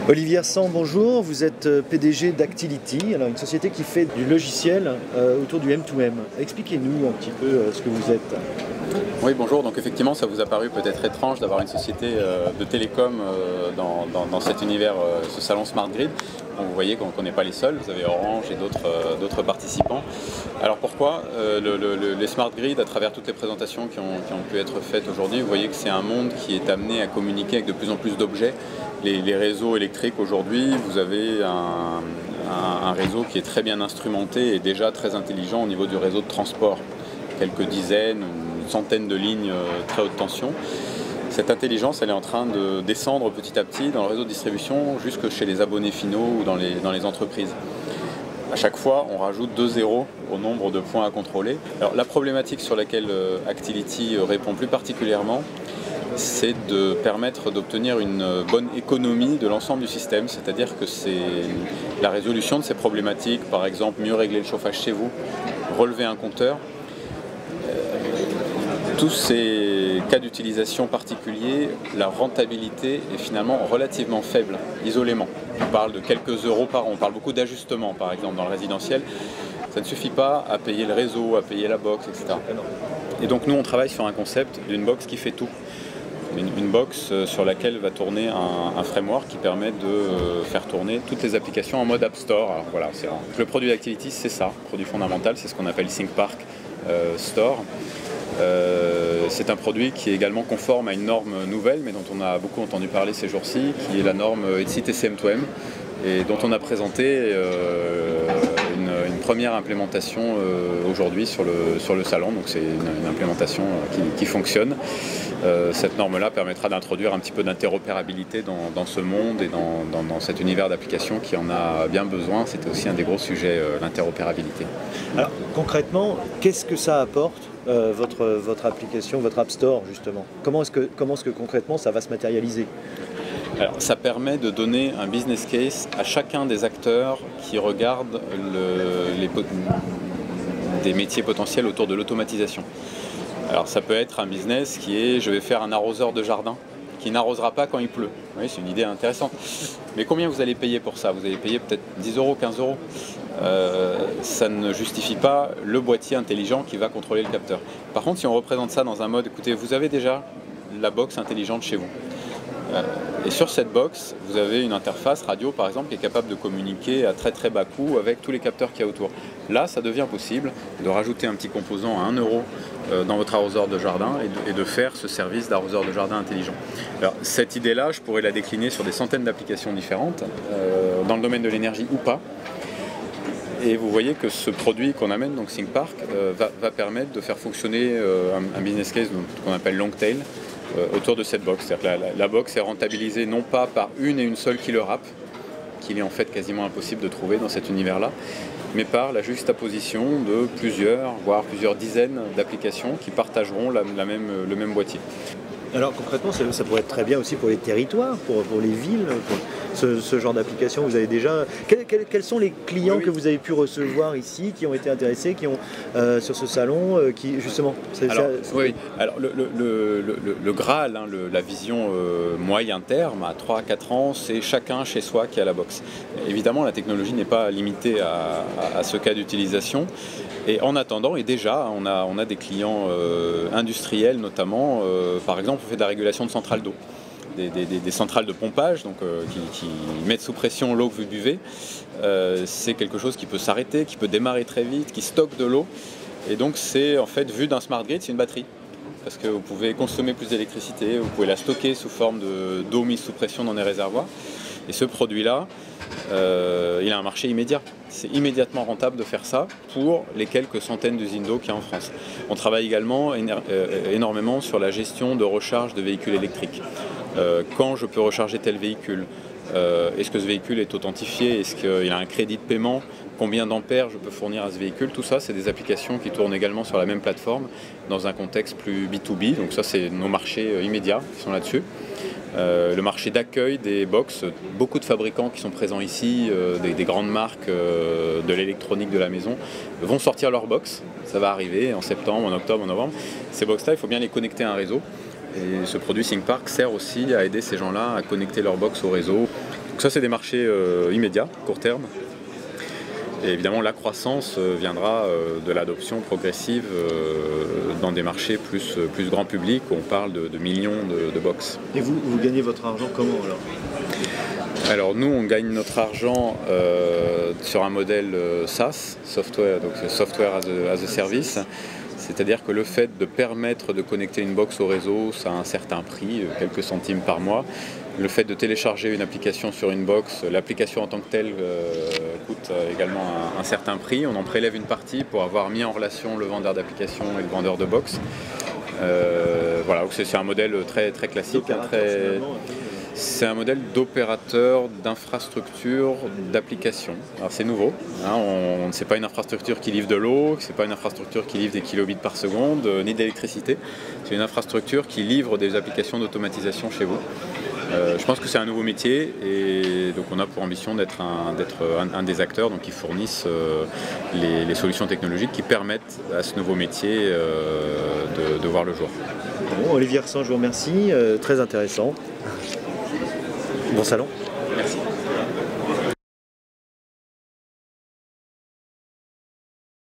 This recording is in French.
Olivier Arsan, bonjour. Vous êtes PDG d'Actility, alors une société qui fait du logiciel autour du M2M. Expliquez-nous un petit peu ce que vous êtes. Oui, bonjour. Donc effectivement, ça vous a paru peut-être étrange d'avoir une société de télécom dans cet univers, ce salon Smart Grid. Donc, vous voyez qu'on n'est pas les seuls, vous avez Orange et d'autres participants. Alors pourquoi les Smart Grid, à travers toutes les présentations qui ont pu être faites aujourd'hui, vous voyez que c'est un monde qui est amené à communiquer avec de plus en plus d'objets. Les réseaux électriques aujourd'hui, vous avez un réseau qui est très bien instrumenté et déjà très intelligent au niveau du réseau de transport. Quelques dizaines, une centaine de lignes très haute tension. Cette intelligence, elle est en train de descendre petit à petit dans le réseau de distribution jusque chez les abonnés finaux ou dans les entreprises. À chaque fois, on rajoute 2 zéros au nombre de points à contrôler. Alors, la problématique sur laquelle Actility répond plus particulièrement, c'est de permettre d'obtenir une bonne économie de l'ensemble du système, c'est-à-dire que c'est la résolution de ces problématiques, par exemple mieux régler le chauffage chez vous, relever un compteur. Tous ces cas d'utilisation particuliers, la rentabilité est finalement relativement faible, isolément. On parle de quelques euros par an, on parle beaucoup d'ajustements par exemple dans le résidentiel. Ça ne suffit pas à payer le réseau, à payer la box, etc. Et donc nous on travaille sur un concept d'une box qui fait tout. Une box sur laquelle va tourner un framework qui permet de faire tourner toutes les applications en mode App Store. Alors voilà, le produit d'Actility, c'est ça, le produit fondamental, c'est ce qu'on appelle ThinkPark Store. C'est un produit qui est également conforme à une norme nouvelle, mais dont on a beaucoup entendu parler ces jours-ci, qui est la norme ETSI TCM2M, et dont on a présenté une première implémentation aujourd'hui sur le salon. Donc c'est une implémentation qui fonctionne. Cette norme-là permettra d'introduire un petit peu d'interopérabilité dans ce monde et dans cet univers d'applications qui en a bien besoin. C'était aussi un des gros sujets, l'interopérabilité. Alors concrètement, qu'est-ce que ça apporte votre application, votre App Store justement? Comment est-ce que concrètement ça va se matérialiser? Alors, ça permet de donner un business case à chacun des acteurs qui regardent des métiers potentiels autour de l'automatisation. Alors ça peut être un business qui est je vais faire un arroseur de jardin qui n'arrosera pas quand il pleut. Oui, c'est une idée intéressante. Mais combien vous allez payer pour ça? Vous allez payer peut-être 10 euros, 15 euros. Ça ne justifie pas le boîtier intelligent qui va contrôler le capteur. Par contre, si on représente ça dans un mode, écoutez, vous avez déjà la box intelligente chez vous. Et sur cette box, vous avez une interface radio par exemple qui est capable de communiquer à très très bas coût avec tous les capteurs qu'il y a autour. Là, ça devient possible de rajouter un petit composant à 1 euro dans votre arroseur de jardin et de faire ce service d'arroseur de jardin intelligent. Alors, cette idée-là, je pourrais la décliner sur des centaines d'applications différentes, dans le domaine de l'énergie ou pas. Et vous voyez que ce produit qu'on amène, donc ThinkPark, va permettre de faire fonctionner un business case qu'on appelle long tail, autour de cette box. C'est-à-dire que la box est rentabilisée non pas par une et une seule killer app, qu'il est en fait quasiment impossible de trouver dans cet univers-là, mais par la juxtaposition de plusieurs, voire plusieurs dizaines d'applications qui partageront le même boîtier. Alors concrètement, ça pourrait être très bien aussi pour les territoires, pour les villes, pour ce genre d'application. Vous avez déjà... Quels sont les clients que vous avez pu recevoir ici, qui ont été intéressés, qui ont sur ce salon, qui justement... Alors le Graal, hein, la vision moyen terme, à 3-4 ans, c'est chacun chez soi qui a la box. Évidemment, la technologie n'est pas limitée à ce cas d'utilisation. Et en attendant, et déjà, on a des clients industriels notamment, par exemple, on fait de la régulation de centrales d'eau, des centrales de pompage donc, qui mettent sous pression l'eau que vous buvez. C'est quelque chose qui peut s'arrêter, qui peut démarrer très vite, qui stocke de l'eau. Et donc c'est en fait, vu d'un smart grid, c'est une batterie. Parce que vous pouvez consommer plus d'électricité, vous pouvez la stocker sous forme d'eau mise sous pression dans des réservoirs. Et ce produit-là, il a un marché immédiat. C'est immédiatement rentable de faire ça pour les quelques centaines d'usines d'eau qu'il y a en France. On travaille également énormément sur la gestion de recharge de véhicules électriques. Quand je peux recharger tel véhicule, est-ce que ce véhicule est authentifié? Est-ce qu'il a un crédit de paiement? Combien d'ampères je peux fournir à ce véhicule? Tout ça, c'est des applications qui tournent également sur la même plateforme dans un contexte plus B2B. Donc ça, c'est nos marchés immédiats qui sont là-dessus. Le marché d'accueil des box, beaucoup de fabricants qui sont présents ici, des grandes marques de l'électronique de la maison, vont sortir leurs box. Ça va arriver en septembre, en octobre, en novembre. Ces box-là, il faut bien les connecter à un réseau. Et ce produit ThinkPark sert aussi à aider ces gens-là à connecter leur box au réseau. Donc ça, c'est des marchés immédiats, court terme. Et évidemment, la croissance viendra de l'adoption progressive dans des marchés plus grand public, où on parle de millions de box. Et vous gagnez votre argent comment alors? Alors nous, on gagne notre argent sur un modèle SaaS, software as a service. C'est-à-dire que le fait de permettre de connecter une box au réseau, ça a un certain prix, quelques centimes par mois. Le fait de télécharger une application sur une box, l'application en tant que telle coûte également un certain prix. On en prélève une partie pour avoir mis en relation le vendeur d'application et le vendeur de box. Voilà, c'est un modèle très classique. C'est un modèle d'opérateur d'infrastructure d'application. Alors c'est nouveau, hein, c'est pas une infrastructure qui livre de l'eau, c'est pas une infrastructure qui livre des kilobits par seconde, ni d'électricité. C'est une infrastructure qui livre des applications d'automatisation chez vous. Je pense que c'est un nouveau métier et donc on a pour ambition d'être un des acteurs donc, qui fournissent les solutions technologiques qui permettent à ce nouveau métier de voir le jour. Bon, Olivier Hersant, je vous remercie, très intéressant. Bon salon. Merci.